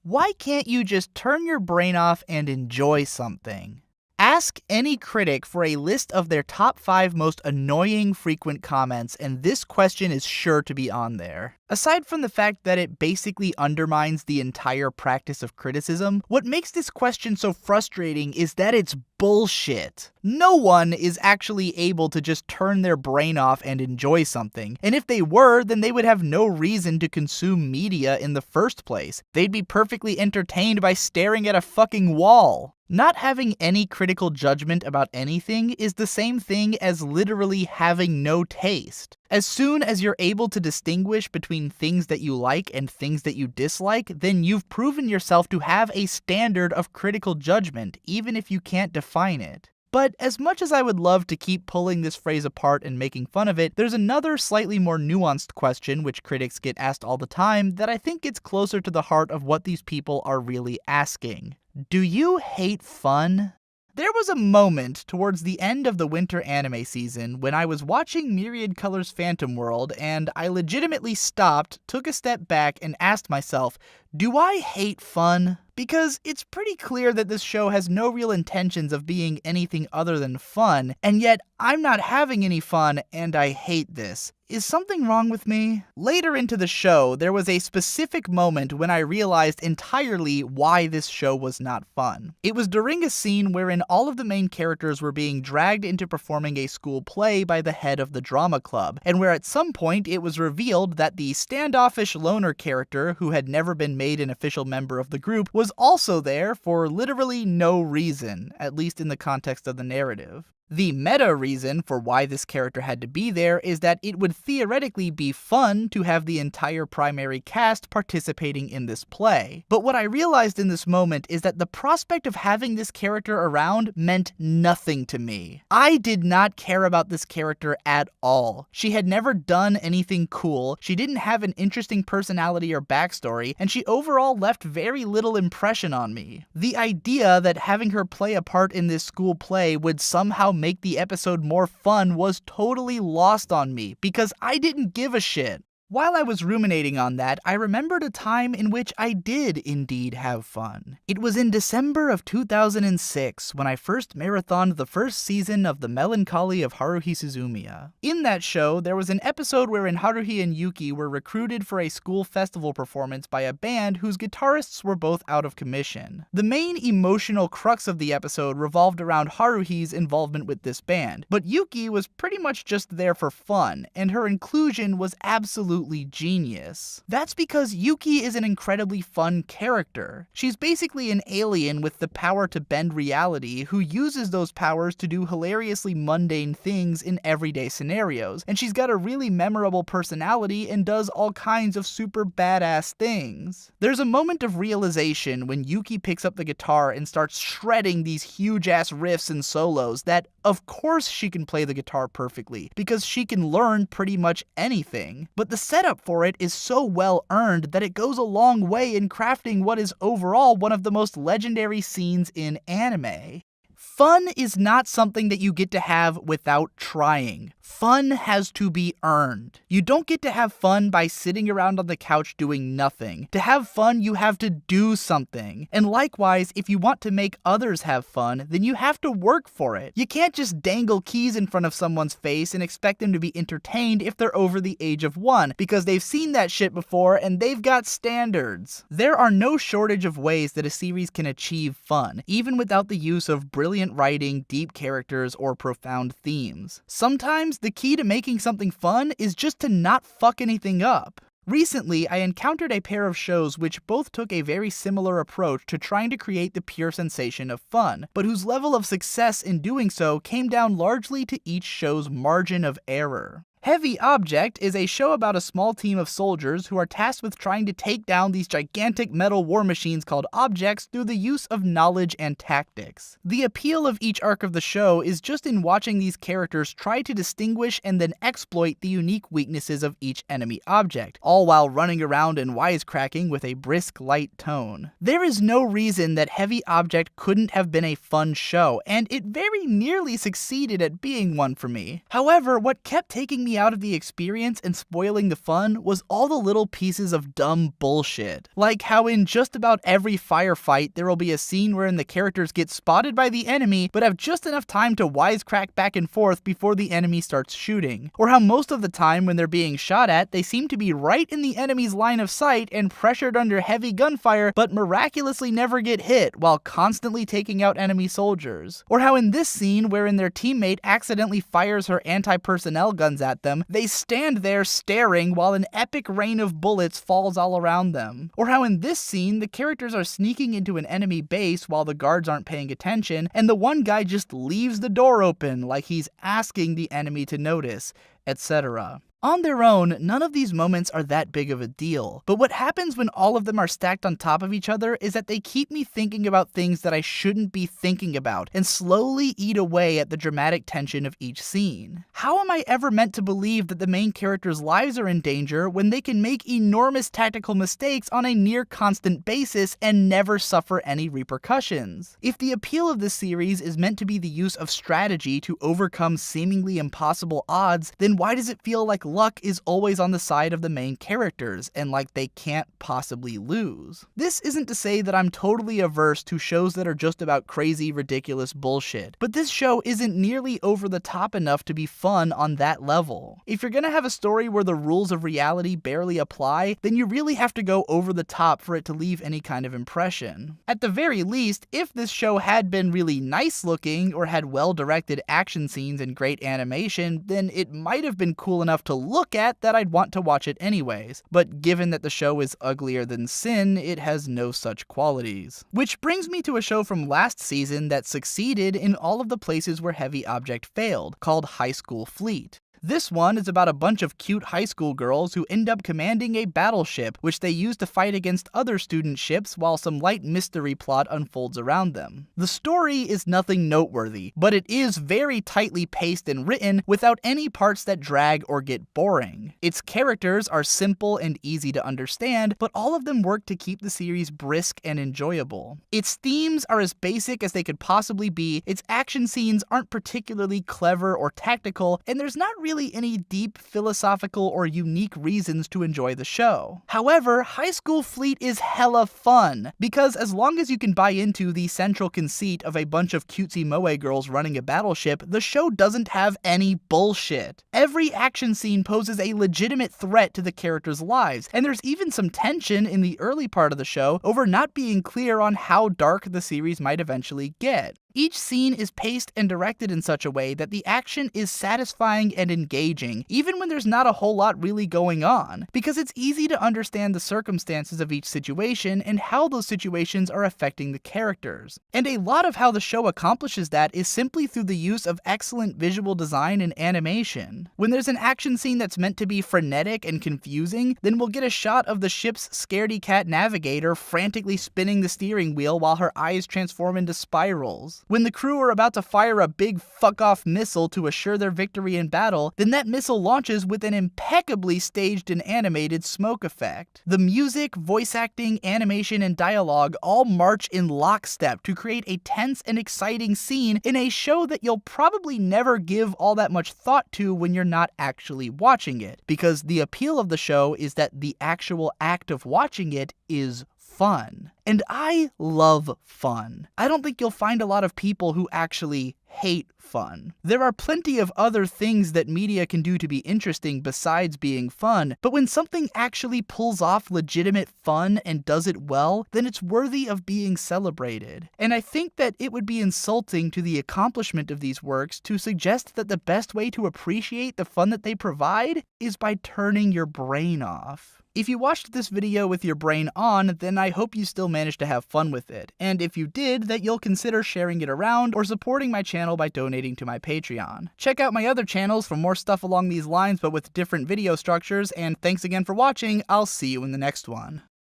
Why can't you just turn your brain off and enjoy something? Ask any critic for a list of their top 5 most annoying frequent comments, and this question is sure to be on there. Aside from the fact that it basically undermines the entire practice of criticism, what makes this question so frustrating is that it's bullshit. No one is actually able to just turn their brain off and enjoy something, and if they were, then they would have no reason to consume media in the first place. They'd be perfectly entertained by staring at a fucking wall. Not having any critical judgment about anything is the same thing as literally having no taste. As soon as you're able to distinguish between things that you like and things that you dislike, then you've proven yourself to have a standard of critical judgment, even if you can't define it. But as much as I would love to keep pulling this phrase apart and making fun of it, there's another slightly more nuanced question which critics get asked all the time that I think gets closer to the heart of what these people are really asking. Do you hate fun? There was a moment towards the end of the winter anime season when I was watching Myriad Colors Phantom World and I legitimately stopped, took a step back, and asked myself, do I hate fun? Because it's pretty clear that this show has no real intentions of being anything other than fun, and yet I'm not having any fun and I hate this. Is something wrong with me? Later into the show, there was a specific moment when I realized entirely why this show was not fun. It was during a scene wherein all of the main characters were being dragged into performing a school play by the head of the drama club, and where at some point it was revealed that the standoffish loner character, who had never been made an official member of the group, was also there for literally no reason, at least in the context of the narrative. The meta reason for why this character had to be there is that it would theoretically be fun to have the entire primary cast participating in this play. But what I realized in this moment is that the prospect of having this character around meant nothing to me. I did not care about this character at all. She had never done anything cool, she didn't have an interesting personality or backstory, and she overall left very little impression on me. The idea that having her play a part in this school play would somehow make the episode more fun was totally lost on me, because I didn't give a shit. While I was ruminating on that, I remembered a time in which I did indeed have fun. It was in December of 2006 when I first marathoned the first season of The Melancholy of Haruhi Suzumiya. In that show, there was an episode wherein Haruhi and Yuki were recruited for a school festival performance by a band whose guitarists were both out of commission. The main emotional crux of the episode revolved around Haruhi's involvement with this band, but Yuki was pretty much just there for fun, and her inclusion was absolutely genius. That's because Yuki is an incredibly fun character. She's basically an alien with the power to bend reality who uses those powers to do hilariously mundane things in everyday scenarios, and she's got a really memorable personality and does all kinds of super badass things. There's a moment of realization when Yuki picks up the guitar and starts shredding these huge ass riffs and solos that, of course, she can play the guitar perfectly, because she can learn pretty much anything. But the setup for it is so well earned that it goes a long way in crafting what is overall one of the most legendary scenes in anime. Fun is not something that you get to have without trying. Fun has to be earned. You don't get to have fun by sitting around on the couch doing nothing. To have fun, you have to do something. And likewise, if you want to make others have fun, then you have to work for it. You can't just dangle keys in front of someone's face and expect them to be entertained if they're over the age of 1, because they've seen that shit before and they've got standards. There are no shortage of ways that a series can achieve fun, even without the use of brilliant writing, deep characters, or profound themes. Sometimes the key to making something fun is just to not fuck anything up. Recently, I encountered a pair of shows which both took a very similar approach to trying to create the pure sensation of fun, but whose level of success in doing so came down largely to each show's margin of error. Heavy Object is a show about a small team of soldiers who are tasked with trying to take down these gigantic metal war machines called objects through the use of knowledge and tactics. The appeal of each arc of the show is just in watching these characters try to distinguish and then exploit the unique weaknesses of each enemy object, all while running around and wisecracking with a brisk, light tone. There is no reason that Heavy Object couldn't have been a fun show, and it very nearly succeeded at being one for me. However, what kept taking me me out of the experience and spoiling the fun was all the little pieces of dumb bullshit. Like how in just about every firefight there will be a scene wherein the characters get spotted by the enemy but have just enough time to wisecrack back and forth before the enemy starts shooting. Or how most of the time when they're being shot at, they seem to be right in the enemy's line of sight and pressured under heavy gunfire but miraculously never get hit while constantly taking out enemy soldiers. Or how in this scene wherein their teammate accidentally fires her anti-personnel guns at them, they stand there staring while an epic rain of bullets falls all around them. Or how in this scene the characters are sneaking into an enemy base while the guards aren't paying attention and the one guy just leaves the door open like he's asking the enemy to notice, etc. On their own, none of these moments are that big of a deal, but what happens when all of them are stacked on top of each other is that they keep me thinking about things that I shouldn't be thinking about, and slowly eat away at the dramatic tension of each scene. How am I ever meant to believe that the main characters' lives are in danger when they can make enormous tactical mistakes on a near constant basis and never suffer any repercussions? If the appeal of this series is meant to be the use of strategy to overcome seemingly impossible odds, then why does it feel like luck is always on the side of the main characters, and like they can't possibly lose? This isn't to say that I'm totally averse to shows that are just about crazy, ridiculous bullshit, but this show isn't nearly over the top enough to be fun on that level. If you're gonna have a story where the rules of reality barely apply, then you really have to go over the top for it to leave any kind of impression. At the very least, if this show had been really nice looking or had well-directed action scenes and great animation, then it might have been cool enough to look at that I'd want to watch it anyways, but given that the show is uglier than sin, it has no such qualities. Which brings me to a show from last season that succeeded in all of the places where Heavy Object failed, called High School Fleet. This one is about a bunch of cute high school girls who end up commanding a battleship, which they use to fight against other student ships while some light mystery plot unfolds around them. The story is nothing noteworthy, but it is very tightly paced and written without any parts that drag or get boring. Its characters are simple and easy to understand, but all of them work to keep the series brisk and enjoyable. Its themes are as basic as they could possibly be, its action scenes aren't particularly clever or tactical, and there's not really any deep philosophical or unique reasons to enjoy the show. However, High School Fleet is hella fun, because as long as you can buy into the central conceit of a bunch of cutesy moe girls running a battleship, the show doesn't have any bullshit. Every action scene poses a legitimate threat to the characters' lives, and there's even some tension in the early part of the show over not being clear on how dark the series might eventually get. Each scene is paced and directed in such a way that the action is satisfying and engaging, even when there's not a whole lot really going on, because it's easy to understand the circumstances of each situation and how those situations are affecting the characters. And a lot of how the show accomplishes that is simply through the use of excellent visual design and animation. When there's an action scene that's meant to be frenetic and confusing, then we'll get a shot of the ship's scaredy cat navigator frantically spinning the steering wheel while her eyes transform into spirals. When the crew are about to fire a big fuck-off missile to assure their victory in battle, then that missile launches with an impeccably staged and animated smoke effect. The music, voice acting, animation, and dialogue all march in lockstep to create a tense and exciting scene in a show that you'll probably never give all that much thought to when you're not actually watching it, because the appeal of the show is that the actual act of watching it is fun. And I love fun. I don't think you'll find a lot of people who actually hate fun. There are plenty of other things that media can do to be interesting besides being fun, but when something actually pulls off legitimate fun and does it well, then it's worthy of being celebrated. And I think that it would be insulting to the accomplishment of these works to suggest that the best way to appreciate the fun that they provide is by turning your brain off. If you watched this video with your brain on, then I hope you still managed to have fun with it, and if you did, that you'll consider sharing it around or supporting my channel by donating to my Patreon. Check out my other channels for more stuff along these lines but with different video structures, and thanks again for watching. I'll see you in the next one.